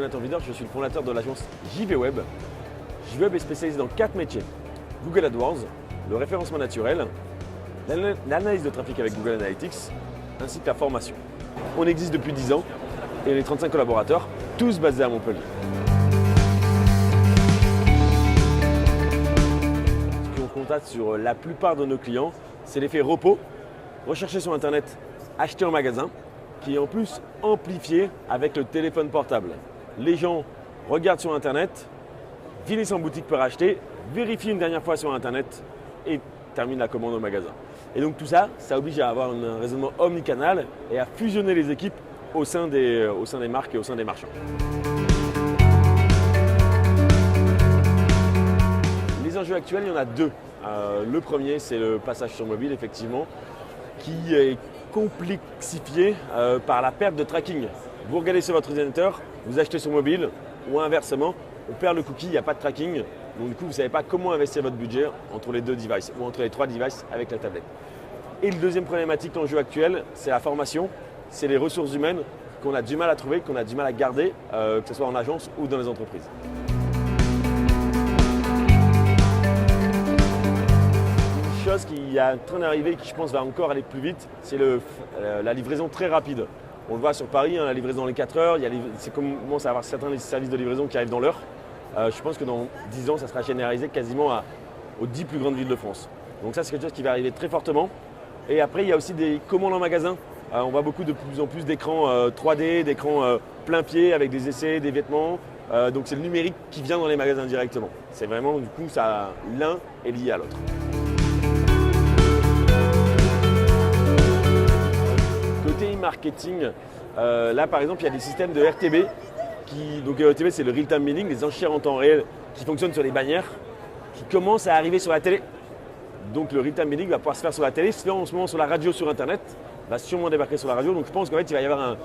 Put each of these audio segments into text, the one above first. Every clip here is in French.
Jonathan Widder, je suis le fondateur de l'agence JVweb. JVweb est spécialisé dans 4 métiers. Google AdWords, le référencement naturel, l'analyse de trafic avec Google Analytics, ainsi que la formation. On existe depuis 10 ans et on est 35 collaborateurs, tous basés à Montpellier. Ce qu'on constate sur la plupart de nos clients, c'est l'effet repos, recherché sur Internet, acheté en magasin, qui est en plus amplifié avec le téléphone portable. Les gens regardent sur Internet, finissent en boutique pour acheter, vérifient une dernière fois sur Internet et terminent la commande au magasin. Et donc tout ça, ça oblige à avoir un raisonnement omnicanal et à fusionner les équipes au sein des marques et au sein des marchands. Les enjeux actuels, il y en a deux. Le premier, c'est le passage sur mobile, effectivement, qui est complexifié par la perte de tracking. Vous regardez sur votre ordinateur, vous achetez sur mobile ou inversement, on perd le cookie, il n'y a pas de tracking. Donc du coup, vous ne savez pas comment investir votre budget entre les deux devices ou entre les 3 devices avec la tablette. Et le deuxième problématique, l'enjeu actuel, c'est la formation, c'est les ressources humaines qu'on a du mal à trouver, qu'on a du mal à garder, que ce soit en agence ou dans les entreprises. Une chose qui est en train d'arriver et qui je pense va encore aller plus vite, c'est la livraison très rapide. On le voit sur Paris, la livraison dans les 4 heures, c'est commence à avoir certains services de livraison qui arrivent dans l'heure. Je pense que dans 10 ans, ça sera généralisé quasiment aux 10 plus grandes villes de France. Donc ça, c'est quelque chose qui va arriver très fortement. Et après, il y a aussi des commandes en magasin. On voit de plus en plus d'écrans 3D, d'écrans plein pied avec des essais, des vêtements. Donc c'est le numérique qui vient dans les magasins directement. C'est vraiment, du coup, l'un est lié à l'autre. Côté marketing, là par exemple, il y a des systèmes de RTB. Donc le RTB, c'est le Real Time Bidding, les enchères en temps réel qui fonctionnent sur les bannières, qui commencent à arriver sur la télé. Donc le Real Time Bidding va pouvoir se faire sur la télé, se fait en ce moment sur la radio, sur Internet, va sûrement débarquer sur la radio. Donc je pense qu'en fait, il va y avoir un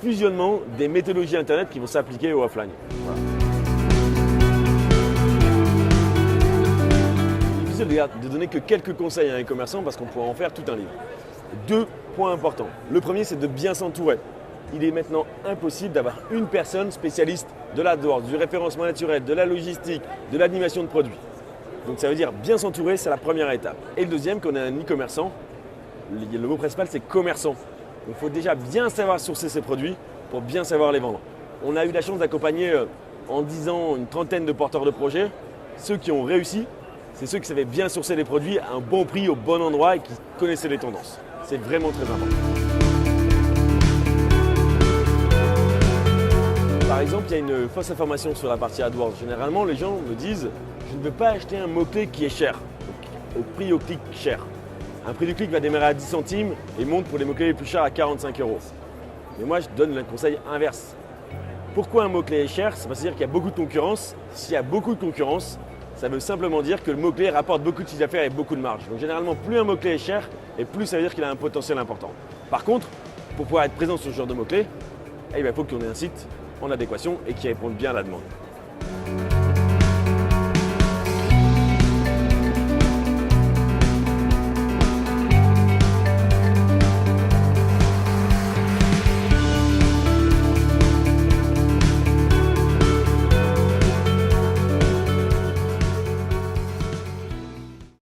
fusionnement des méthodologies Internet qui vont s'appliquer au offline. Voilà. C'est difficile de donner que quelques conseils à un e-commerçant parce qu'on pourrait en faire tout un livre. 2 points importants. Le premier, c'est de bien s'entourer. Il est maintenant impossible d'avoir une personne spécialiste de l'AdWords, du référencement naturel, de la logistique, de l'animation de produits. Donc ça veut dire bien s'entourer, c'est la première étape. Et le deuxième, quand on est un e-commerçant, le mot principal, c'est commerçant. Il faut déjà bien savoir sourcer ses produits pour bien savoir les vendre. On a eu la chance d'accompagner en 10 ans une trentaine de porteurs de projets. Ceux qui ont réussi, c'est ceux qui savaient bien sourcer les produits à un bon prix, au bon endroit et qui connaissaient les tendances. C'est vraiment très important. Par exemple, il y a une fausse information sur la partie AdWords. Généralement, les gens me disent « je ne veux pas acheter un mot-clé qui est cher, au prix au clic cher ». Un prix du clic va démarrer à 10 centimes et monte pour les mots-clés les plus chers à 45 €. Mais moi, je donne le conseil inverse. Pourquoi un mot-clé est cher? Ça veut dire qu'il y a beaucoup de concurrence. S'il y a beaucoup de concurrence, ça veut simplement dire que le mot-clé rapporte beaucoup de chiffre d'affaires et beaucoup de marge. Donc généralement, plus un mot-clé est cher, et plus ça veut dire qu'il a un potentiel important. Par contre, pour pouvoir être présent sur ce genre de mots-clés, il faut qu'on ait un site en adéquation et qui réponde bien à la demande.